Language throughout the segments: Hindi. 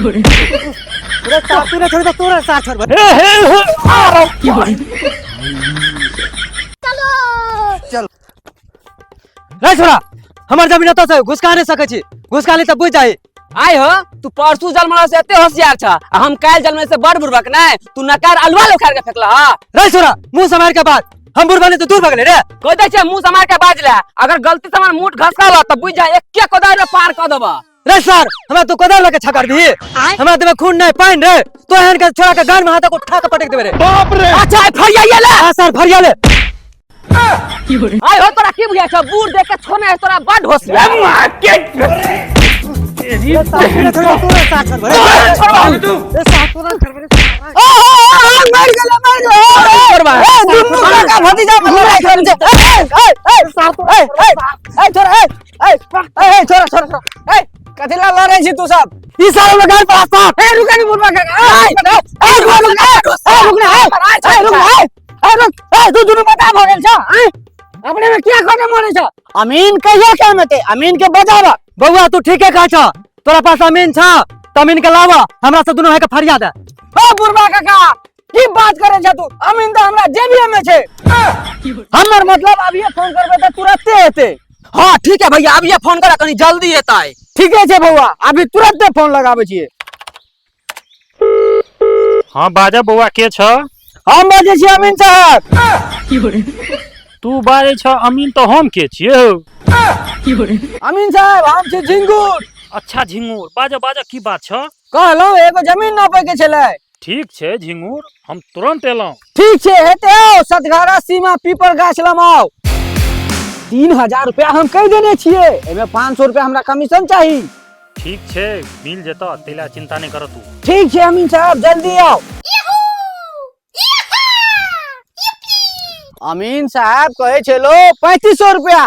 पूरा साथ में छोड़ दो तोरा साथ छोड़ चल रे छोरा हमर जमीन तो से घुस का नहीं सके छी घुस का ली तब बुझ जाई आय हो तू परसू जलमला से एते होशियार छ हम काल जलमे से बड़ बुरबक नै तू नकार अलवा उखाड़ के फेकला हां रे छोरा मुंह समार के बाद हम बुरबाने तो दूर भगले रे कोई दै छै मुंह समार के बाज ले अगर गलती से हमर मुंह घसकाला त बुझ जा एके कोदार में पार क देबा रे सर हमरा तो कोदार लगे छकर दी हमरा देबे खून नहीं पाइन रे तो हन के छोरा के गान में हाथ को उठा के पटक देबे रे बाप रे अच्छा फरिया ले हां सर फरिया ले आय हो तोरा की बुझा छ बूढ़ देख के छोने है तोरा बड़ होशियार ये साथ छोड़ तोरा साथ छोड़ रे साथ तोरा मर गला ए दुनु का भतीजा लड़ाई कर दे ए छोरा ए कथिला लड़े छी तू सब ई साल में गाल पास था ए रुक नहीं बुरबा रुक तू दुनु बता भ गेल छ अपने में क्या करने माने छ अमीन कहिया के मते अमीन के बजावा बउआ तू ठीके कह छ तोरा पास अमीन छ त अमीन के लावा हमरा से दुनु है के फरिया दे ओ बुरबा काका की बात करे छ तू अमीन त हमरा जेबीए में छे हमर मतलब अब ये फोन करबे त तुरंत हेते हां ठीक है भैया अब ये फोन करा कनी जल्दी हेतै ठीके छे बउआ अभी तुरंत फोन लगाबे छिए हां बाजा बउआ के छ हम बाजे छी अमीन साहब तू बाजे छ अमीन तो हम के छिए अमीन साहब हम छी झिंगुर अच्छा झिंगुर बाजा बाजा की बात छ कहलो एगो जमीन नापे के छले ठीक छे झिंगुर हम तुरंत एलौ ठीक छे हेते आओ सतघारा सीमा पीपर गाछ लमाओ 3000 रुपया हम कह देने छिए एमे 500 रुपया हमरा कमीशन चाहिए ठीक छे मिल जेता तेला चिंता नहीं कर तू ठीक छे अमीन साहब जल्दी आओ अमीन साहब कहे छलो 3500 रुपया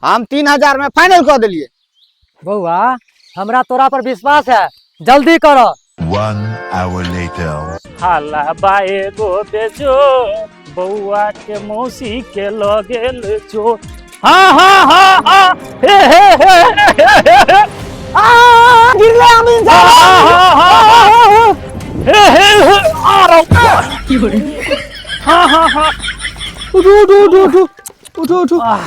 हम 3000 में फाइनल कर दिलिए बउआ हमरा तोरा पर विश्वास है जल्दी करो 1 hour later हाला बाए गो बेजो बउआ के मौसी के लगेल जो हां हे गिरले अमीन साहब हे आ रहा हां उठो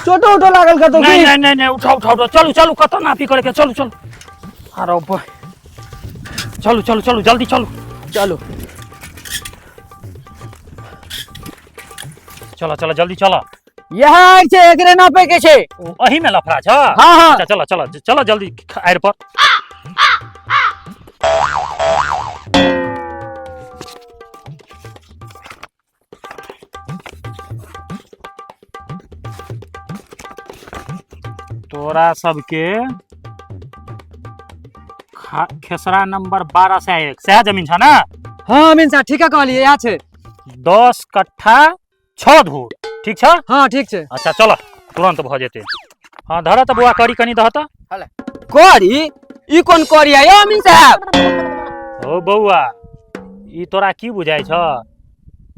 छोटो लागल का तो नहीं उठाओ चलो कत नापी करे के चलो अरे चलो जल्दी चलो जल्दी चलो यहाँ छे एकरे नापे के छे अही में लफड़ा छ हां अच्छा चलो जल्दी आएर पर तोरा सबके खेसरा नंबर 1201 सह जमीन छ ना हां अमीन साहब ठीक है कहलिए या छे 10 कट्ठा 6 धूर ठीक छ हां ठीक छे अच्छा चलो तुरंत भ जेते हां धरा त बुआ करी कनी दह त करी ई कोन करी है अमीन साहब ओ बउआ ई तोरा की बुझाई छ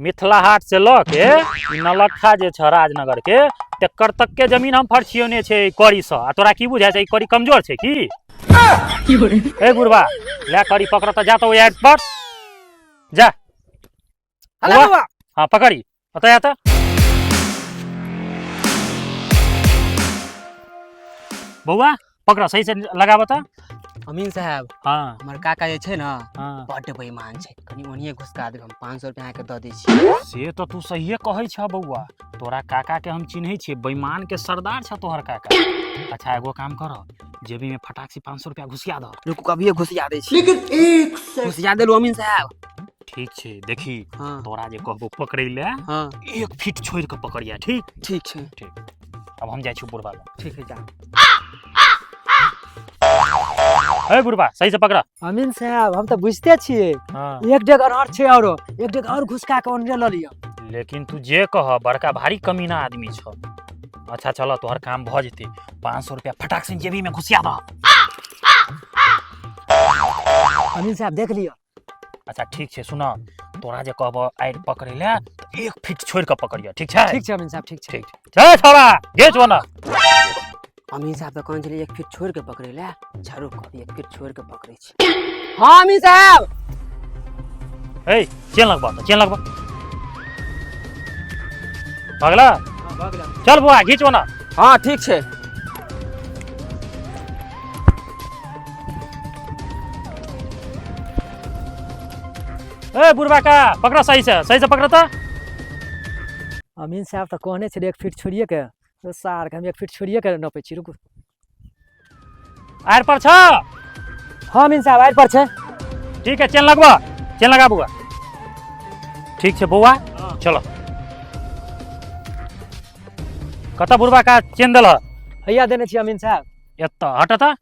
मिथिला हाट से ल के नलखा जे छ राजनगर के तेकर तक के जमीन हम फरछियोने छे करी स आ तोरा की बुझाई छ ई करी कमजोर छे की ए बुढ़वा ले करी पकड़ त जा तो ऐड पर जा हेलो बाबा हां पकड़ी बताया त बउआ पकड़ सही से लगा बता अमीन साहब हां हमर काका जे छे ना हां बड़ बेईमान छे कनी ओनिए घुसका दे हम 500 रुपया के द दै छी से तो तू सहीए कहै छ बउआ तोरा काका के हम चिन्है छी बेईमान के सरदार छ तोहर काका अच्छा एगो काम कर जेबी में फटाक से 500 रुपया घुसिया द रुको कभी घुसिया दे छी लेकिन एक से घुसिया देलु अमीन साहब ठीक छे देखी हां तोरा जे कहबो पकड़ै ले हां 1 फीट छोड़ के पकड़िया ठीक ठीक छे ठीक अब हम जाय छी बुढ़वा ठीक है जा ए बुढ़वा सही से पकड़ा अमीन साहब हम तो बुझते छिए हां एक जगह और छे और एक जगह और घुसका के ओनरे ल लियो लेकिन तू जे कह बड़का भारी कमीना आदमी छ अच्छा चलो तोहर काम भ जेते 500 रुपया फटाक से जेबी में घुसिया द अमीन साहब देख लियो अच्छा ठीक छे सुना तोरा जे कहब आइर पकड़े ले 1 फीट छोड़ के पकड़िया ठीक छे ठीक छे अमीन साहब ठीक छे छे छोरा गेच बना अमीन साहब तो कौन चले 1 फीट छोड़ के पकड़े ले झाड़ू कर 1 फीट छोड़ के पकड़े छी हाँ अमीन साहब। ए चेन लगबा चेन लगबा भगला चल बुआ घीचो ना। हाँ ठीक छे। ए बुढ़वा का पकड़ा सही से पकड़ा था। अमीन साहब तो कहने छे 1 फीट छोड़िए के, तो सार के हम 1 फीट छोड़िए के नपे छी। रुकू। आर पर छ। हाँ अमीन साहब आइल पर छे। ठीक है चेन लगबा, चेन लगा बुआ। ठीक है बउआ चलो। कता बुढ़वा का चेन दल हैया देने छी अमीन साहब। एत्ता हटता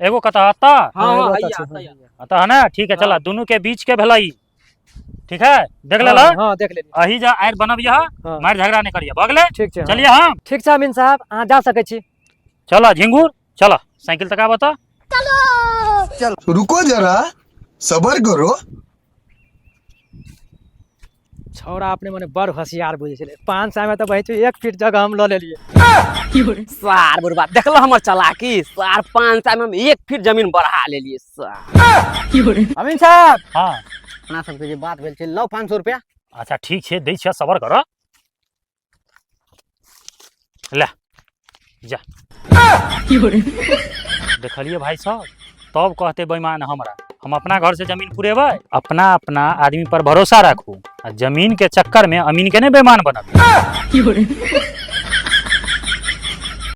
एगो कता हत्ता हाँ एगो हैया, तो छे, हैया। हता है ना। ठीक है चला दोनों के बीच के भलाई। ठीक है देख ले हाँ देख लेनी। अही जा आयर बनब यह हाँ। मार झगड़ा नहीं करिए बगले। ठीक छे। चलिए हम ठीक छे अमीन साहब, अहाँ जा सकै छी। चलो झिंगुर चलो साइकिल तक बता। रुको जरा सबर करो। छौड़ा अपने मने बड़ होशियार बुझे छले। 5 साल में तो भाई 1 फीट जगह हम ल लेलिए। सार बुढ़वा देखलो हमर चालाकी। सार 5 साल में हम 1 फीट जमीन बढ़ा लेलिए सार। अमीन साहब हाँ अपना सबके जे बात भेल छै लो 500 रुपया। अच्छा ठीक है दै छियै सबर कर। ले जा देखलिए भाई साहब तब कहते बेईमान हमरा। हम अपना घर से जमीन पुरेबै। अपना अपना आदमी पर भरोसा रखू। आ जमीन के चक्कर में अमीन के ने बेईमान बनब।